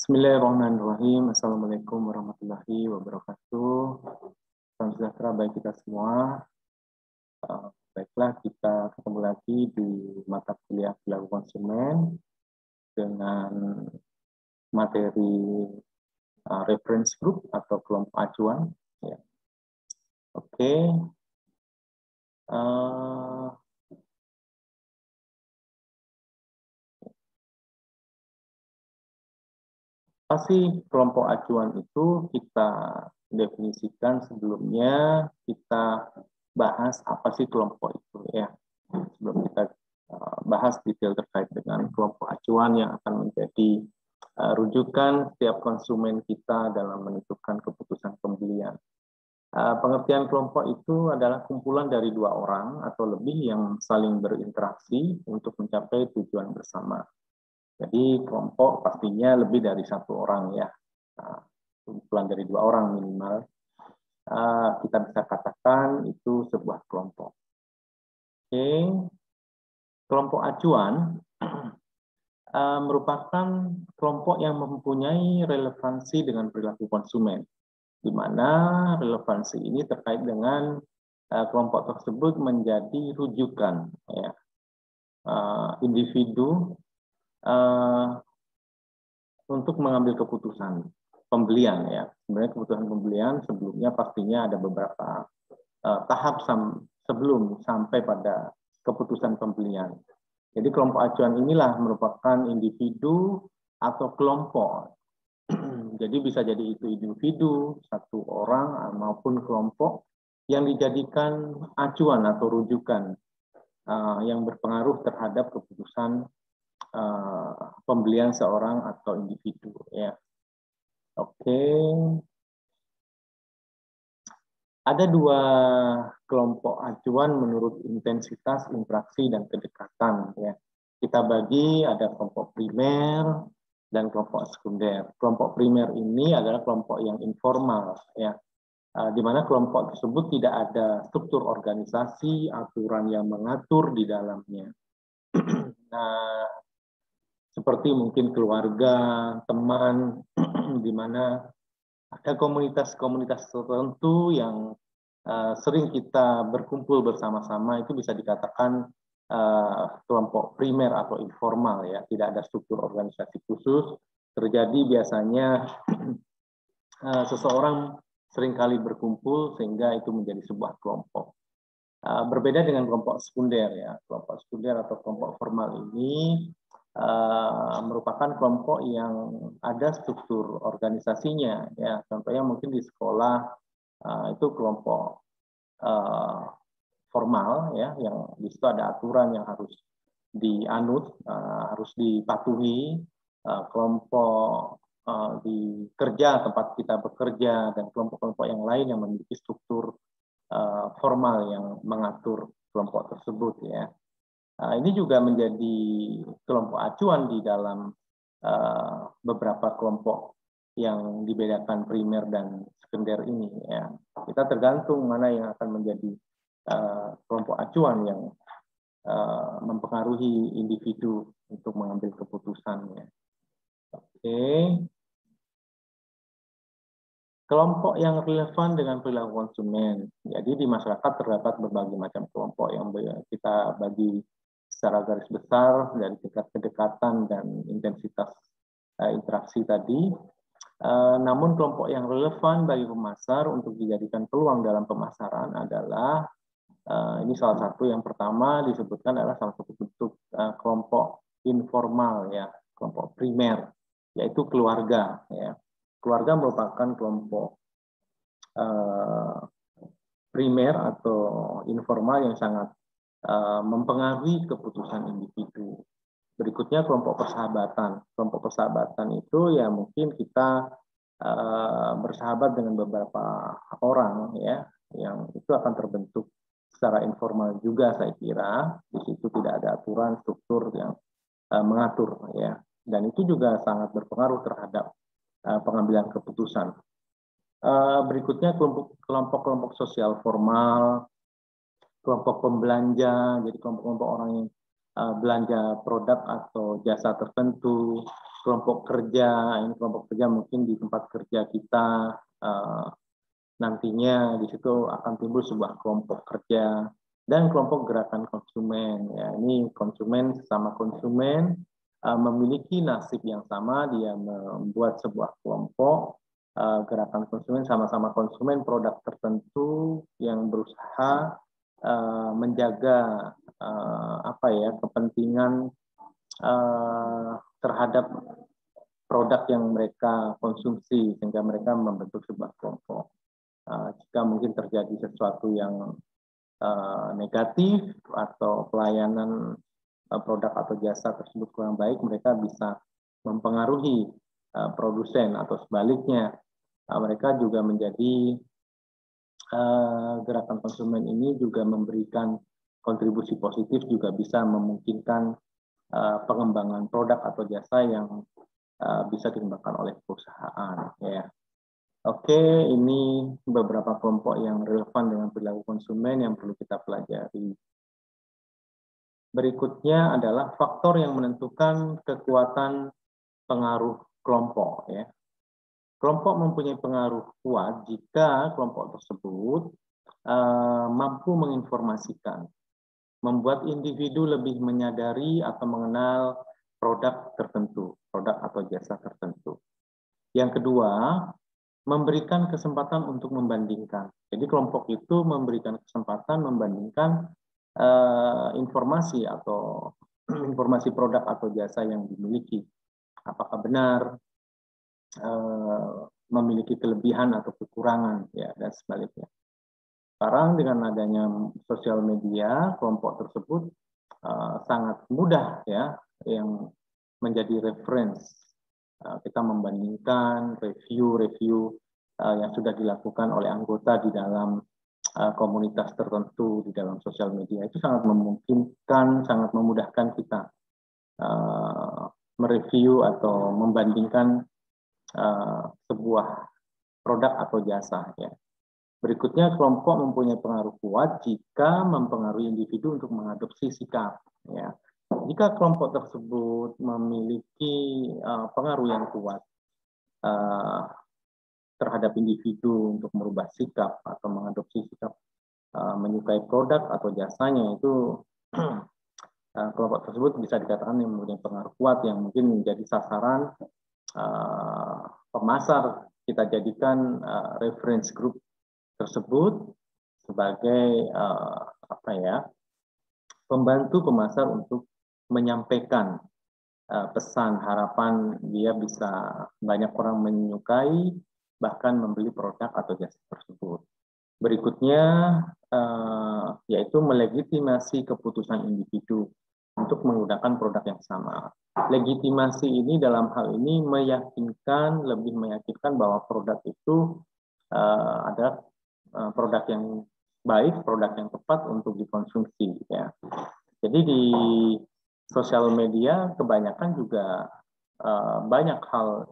Bismillahirrahmanirrahim. Assalamualaikum warahmatullahi wabarakatuh. Salam sejahtera bagi kita semua. Baiklah, kita ketemu lagi di mata kuliah perilaku konsumen dengan materi reference group atau kelompok acuan. Ya. Oke. Apa sih kelompok acuan itu? Kita definisikan sebelumnya, kita bahas apa sih kelompok itu ya. Sebelum kita bahas detail terkait dengan kelompok acuan yang akan menjadi rujukan setiap konsumen kita dalam menentukan keputusan pembelian. Pengertian kelompok itu adalah kumpulan dari dua orang atau lebih yang saling berinteraksi untuk mencapai tujuan bersama. Jadi kelompok pastinya lebih dari satu orang ya, kumpulan dari dua orang minimal. Kita bisa katakan itu sebuah kelompok. Oke, kelompok acuan merupakan kelompok yang mempunyai relevansi dengan perilaku konsumen, di mana relevansi ini terkait dengan kelompok tersebut menjadi rujukan ya, individu untuk mengambil keputusan pembelian ya. Sebenarnya keputusan pembelian sebelumnya pastinya ada beberapa tahap sebelum sampai pada keputusan pembelian. Jadi kelompok acuan inilah merupakan individu atau kelompok. Jadi bisa jadi itu individu, satu orang maupun kelompok yang dijadikan acuan atau rujukan yang berpengaruh terhadap keputusan pembelian seorang atau individu ya. Oke. Ada dua kelompok acuan menurut intensitas interaksi dan kedekatan ya. Kita bagi ada kelompok primer dan kelompok sekunder. Kelompok primer ini adalah kelompok yang informal ya. Di mana kelompok tersebut tidak ada struktur organisasi, aturan yang mengatur di dalamnya. Nah, seperti mungkin keluarga, teman, di mana ada komunitas-komunitas tertentu yang sering kita berkumpul bersama-sama, itu bisa dikatakan kelompok primer atau informal ya, tidak ada struktur organisasi khusus. Terjadi biasanya seseorang seringkali berkumpul sehingga itu menjadi sebuah kelompok. Berbeda dengan kelompok sekunder ya, kelompok sekunder atau kelompok formal ini merupakan kelompok yang ada struktur organisasinya ya. Contohnya mungkin di sekolah itu kelompok formal ya, yang di situ ada aturan yang harus dianut, harus dipatuhi. Kelompok di kerja, tempat kita bekerja, dan kelompok-kelompok yang lain yang memiliki struktur formal yang mengatur kelompok tersebut ya. Ini juga menjadi kelompok acuan di dalam beberapa kelompok yang dibedakan primer dan sekunder ini ya. Kita tergantung mana yang akan menjadi kelompok acuan yang mempengaruhi individu untuk mengambil keputusannya. Oke. Kelompok yang relevan dengan perilaku konsumen. Jadi di masyarakat terdapat berbagai macam kelompok yang kita bagi secara garis besar dari tingkat kedekatan dan intensitas interaksi tadi. Namun kelompok yang relevan bagi pemasar untuk dijadikan peluang dalam pemasaran adalah ini salah satu yang pertama disebutkan adalah salah satu bentuk kelompok informal ya, kelompok primer, yaitu keluarga ya. Keluarga merupakan kelompok primer atau informal yang sangat mempengaruhi keputusan individu. Berikutnya kelompok persahabatan. Kelompok persahabatan itu ya mungkin kita bersahabat dengan beberapa orang ya, yang itu akan terbentuk secara informal juga saya kira. Di situ tidak ada aturan struktur yang mengatur ya, dan itu juga sangat berpengaruh terhadap pengambilan keputusan. Berikutnya kelompok-kelompok sosial formal, kelompok pembelanja, jadi kelompok-kelompok orang yang belanja produk atau jasa tertentu, kelompok kerja, ini kelompok kerja mungkin di tempat kerja kita, nantinya di situ akan timbul sebuah kelompok kerja dan kelompok gerakan konsumen. Ya, ini konsumen sama konsumen memiliki nasib yang sama, dia membuat sebuah kelompok gerakan konsumen, sama-sama konsumen produk tertentu yang berusaha menjaga kepentingan terhadap produk yang mereka konsumsi, sehingga mereka membentuk sebuah kelompok. Jika mungkin terjadi sesuatu yang negatif atau pelayanan produk atau jasa tersebut kurang baik, mereka bisa mempengaruhi produsen, atau sebaliknya mereka juga menjadi gerakan konsumen ini juga memberikan kontribusi positif, juga bisa memungkinkan pengembangan produk atau jasa yang bisa dikembangkan oleh perusahaan. Ya. Oke, ini beberapa kelompok yang relevan dengan perilaku konsumen yang perlu kita pelajari. Berikutnya adalah faktor yang menentukan kekuatan pengaruh kelompok. Ya. Kelompok mempunyai pengaruh kuat jika kelompok tersebut mampu menginformasikan, membuat individu lebih menyadari atau mengenal produk tertentu, produk atau jasa tertentu. Yang kedua, memberikan kesempatan untuk membandingkan. Jadi kelompok itu memberikan kesempatan membandingkan informasi atau informasi produk atau jasa yang dimiliki. Apakah benar, memiliki kelebihan atau kekurangan, ya, dan sebaliknya. Sekarang dengan adanya sosial media, kelompok tersebut sangat mudah, ya, yang menjadi reference. Kita membandingkan review-review yang sudah dilakukan oleh anggota di dalam komunitas tertentu di dalam sosial media. Itu sangat memungkinkan, sangat memudahkan kita mereview atau membandingkan sebuah produk atau jasa. Ya. Berikutnya, kelompok mempunyai pengaruh kuat jika mempengaruhi individu untuk mengadopsi sikap. Ya. Jika kelompok tersebut memiliki pengaruh yang kuat terhadap individu untuk merubah sikap atau mengadopsi sikap menyukai produk atau jasanya, itu kelompok tersebut bisa dikatakan yang mempunyai pengaruh kuat yang mungkin menjadi sasaran pemasar. Kita jadikan reference group tersebut sebagai pembantu pemasar untuk menyampaikan pesan, harapan dia bisa banyak orang menyukai, bahkan membeli produk atau jasa tersebut. Berikutnya yaitu melegitimasi keputusan individu untuk menggunakan produk yang sama. Legitimasi ini dalam hal ini lebih meyakinkan bahwa produk itu adalah produk yang baik, produk yang tepat untuk dikonsumsi. Ya. Jadi di sosial media kebanyakan juga banyak hal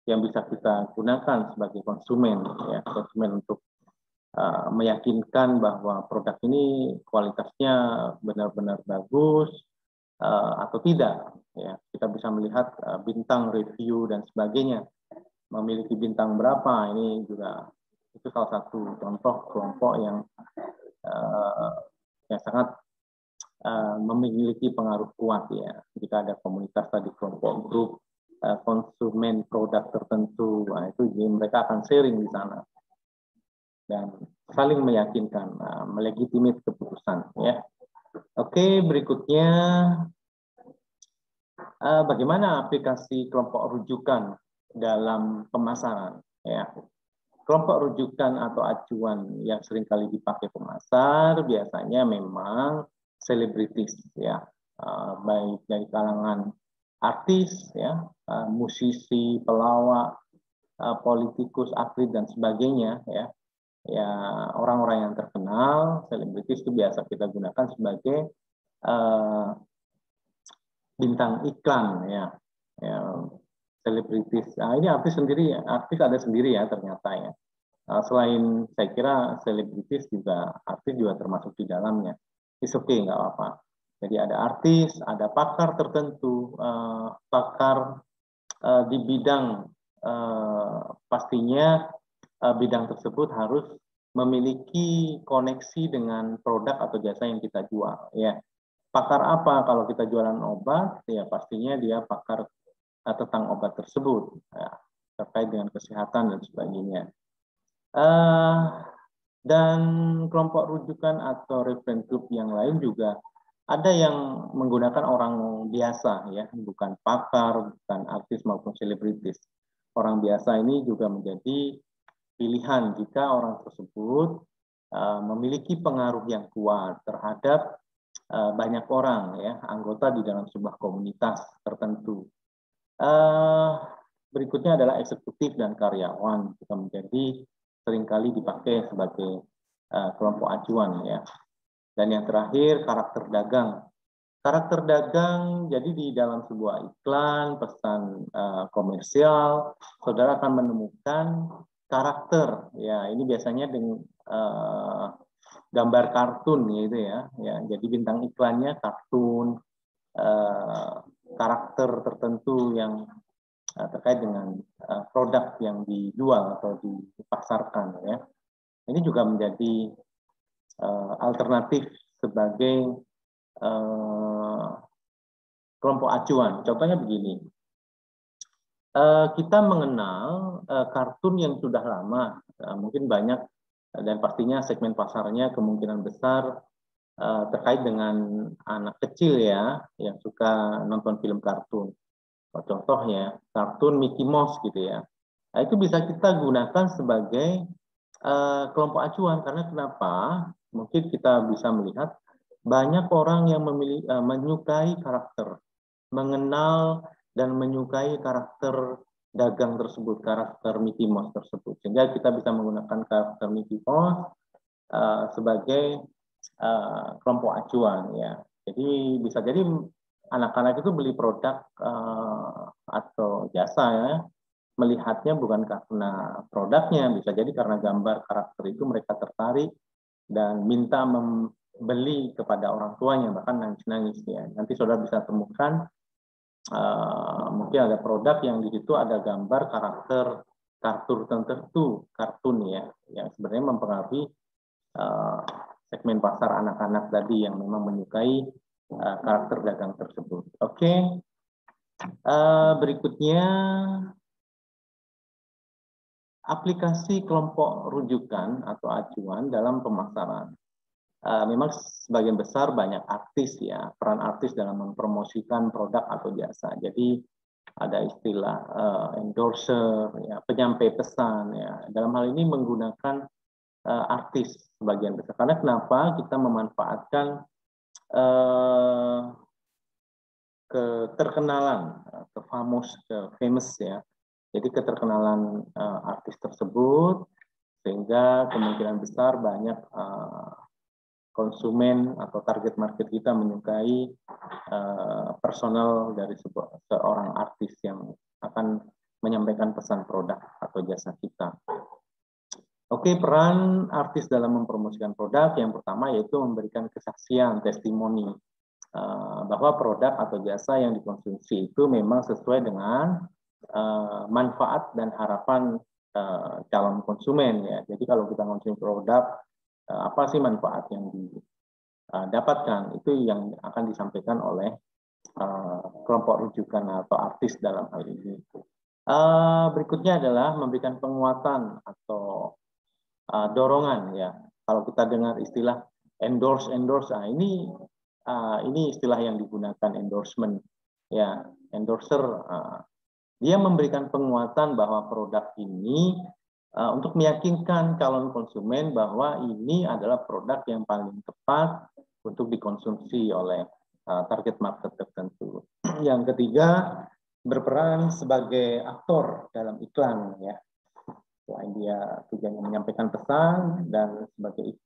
yang bisa kita gunakan sebagai konsumen, ya, konsumen untuk meyakinkan bahwa produk ini kualitasnya benar-benar bagus atau tidak. Ya, kita bisa melihat bintang review dan sebagainya, memiliki bintang berapa. Ini juga itu salah satu contoh kelompok yang sangat memiliki pengaruh kuat, ya. Jika ada komunitas tadi, kelompok grup konsumen produk tertentu, nah itu mereka akan sharing di sana dan saling meyakinkan, melegitimate keputusan, ya. Oke, berikutnya bagaimana aplikasi kelompok rujukan dalam pemasaran, ya. Kelompok rujukan atau acuan yang seringkali dipakai pemasar biasanya memang selebritis, ya, baik dari kalangan artis, ya, musisi, pelawak, politikus, atlet dan sebagainya, ya. Ya, orang-orang yang terkenal, selebritis itu biasa kita gunakan sebagai bintang iklan, ya. Selebritis. Nah, ini artis sendiri, artis ada sendiri, ya, ternyata, ya. Selain, saya kira selebritis juga, artis juga termasuk di dalamnya. It's okay, nggak apa-apa. Jadi ada artis, ada pakar tertentu, pakar di bidang pastinya bidang tersebut harus memiliki koneksi dengan produk atau jasa yang kita jual. Ya, pakar apa kalau kita jualan obat? Ya pastinya dia pakar tentang obat tersebut, ya, terkait dengan kesehatan dan sebagainya. Dan kelompok rujukan atau reference group yang lain juga ada yang menggunakan orang biasa, ya, bukan pakar, bukan artis maupun selebritis. Orang biasa ini juga menjadi pilihan jika orang tersebut memiliki pengaruh yang kuat terhadap banyak orang, ya, anggota di dalam sebuah komunitas tertentu. Berikutnya adalah eksekutif dan karyawan, juga menjadi seringkali dipakai sebagai kelompok acuan, ya. Dan yang terakhir, karakter dagang. Karakter dagang, jadi di dalam sebuah iklan, pesan komersial, saudara akan menemukan karakter. Ya, ini biasanya dengan gambar kartun, gitu ya. Ya, jadi bintang iklannya kartun, karakter tertentu yang terkait dengan produk yang dijual atau dipasarkan, ya. Ini juga menjadi alternatif sebagai kelompok acuan. Contohnya begini, kita mengenal kartun yang sudah lama, mungkin banyak dan pastinya segmen pasarnya kemungkinan besar terkait dengan anak kecil, ya, yang suka nonton film kartun. Contohnya kartun Mickey Mouse, gitu ya. Nah, itu bisa kita gunakan sebagai kelompok acuan karena kenapa? Mungkin kita bisa melihat banyak orang yang menyukai karakter, mengenal dan menyukai karakter dagang tersebut, karakter Mickey Mouse tersebut, sehingga kita bisa menggunakan karakter Mickey Mouse sebagai kelompok acuan, ya. Jadi bisa jadi anak-anak itu beli produk atau jasa, ya, melihatnya bukan karena produknya, bisa jadi karena gambar karakter itu mereka tertarik dan minta membeli kepada orang tuanya, bahkan nangis-nangis, ya. Nanti saudara bisa temukan mungkin ada produk yang di situ ada gambar karakter kartun tertentu, kartun, ya, yang sebenarnya mempengaruhi segmen pasar anak-anak tadi yang memang menyukai karakter dagang tersebut. Oke. Berikutnya aplikasi kelompok rujukan atau acuan dalam pemasaran. Memang sebagian besar banyak artis, ya, peran artis dalam mempromosikan produk atau jasa. Jadi ada istilah endorser, ya, penyampai pesan, ya. Dalam hal ini menggunakan artis sebagian besar. Karena kenapa kita memanfaatkan keterkenalan, famous, ya. Jadi keterkenalan artis tersebut sehingga kemungkinan besar banyak konsumen atau target market kita menyukai personal dari seorang artis yang akan menyampaikan pesan produk atau jasa kita. Oke, peran artis dalam mempromosikan produk yang pertama yaitu memberikan kesaksian, testimoni bahwa produk atau jasa yang dikonsumsi itu memang sesuai dengan manfaat dan harapan calon konsumen, ya. Jadi kalau kita konsumsi produk, apa sih manfaat yang didapatkan, itu yang akan disampaikan oleh kelompok rujukan atau artis dalam hal ini. Berikutnya adalah memberikan penguatan atau dorongan, ya. Kalau kita dengar istilah endorse, nah ini istilah yang digunakan, endorsement, ya, endorser. Dia memberikan penguatan bahwa produk ini untuk meyakinkan calon konsumen bahwa ini adalah produk yang paling tepat untuk dikonsumsi oleh target market tertentu. Yang ketiga, berperan sebagai aktor dalam iklan, ya. Selain dia tujuannya menyampaikan pesan dan sebagai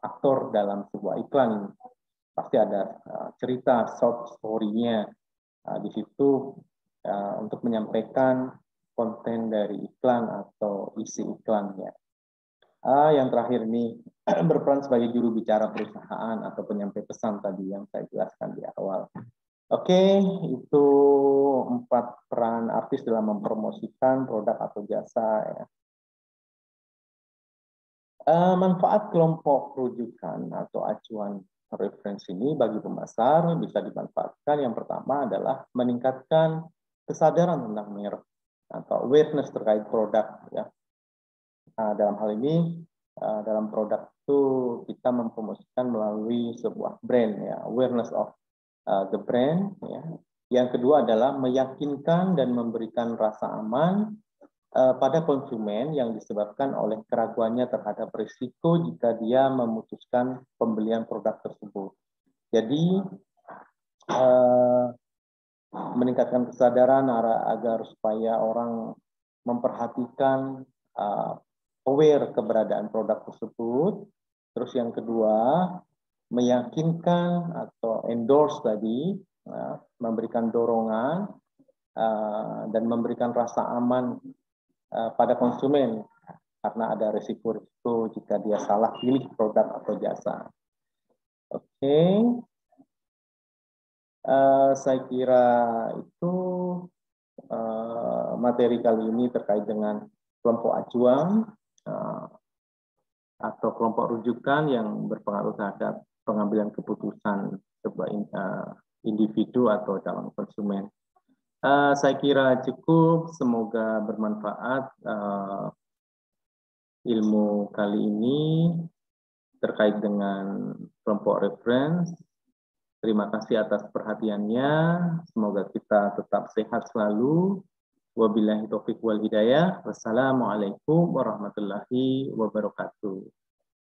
aktor dalam sebuah iklan, pasti ada cerita short story-nya di situ untuk menyampaikan konten dari iklan atau isi iklannya. Yang terakhir ini berperan sebagai juru bicara perusahaan atau penyampai pesan tadi yang saya jelaskan di awal. Oke, itu 4 peran artis dalam mempromosikan produk atau jasa. Ya. Manfaat kelompok rujukan atau acuan referensi ini bagi pemasar bisa dimanfaatkan. Yang pertama adalah meningkatkan kesadaran tentang merek atau awareness terkait produk. Ya. Dalam hal ini, dalam produk itu kita mempromosikan melalui sebuah brand, ya, awareness of the brand. Ya. Yang kedua adalah meyakinkan dan memberikan rasa aman pada konsumen yang disebabkan oleh keraguannya terhadap risiko jika dia memutuskan pembelian produk tersebut. Jadi meningkatkan kesadaran agar supaya orang memperhatikan aware keberadaan produk tersebut. Terus yang kedua, meyakinkan atau endorse tadi, memberikan dorongan dan memberikan rasa aman pada konsumen karena ada risiko-risiko jika dia salah pilih produk atau jasa. Oke, saya kira itu materi kali ini terkait dengan kelompok acuan atau kelompok rujukan yang berpengaruh terhadap pengambilan keputusan sebuah individu atau calon konsumen. Saya kira cukup, semoga bermanfaat ilmu kali ini terkait dengan kelompok reference. Terima kasih atas perhatiannya. Semoga kita tetap sehat selalu. Wabillahi taufiq wal hidayah. Wassalamualaikum warahmatullahi wabarakatuh.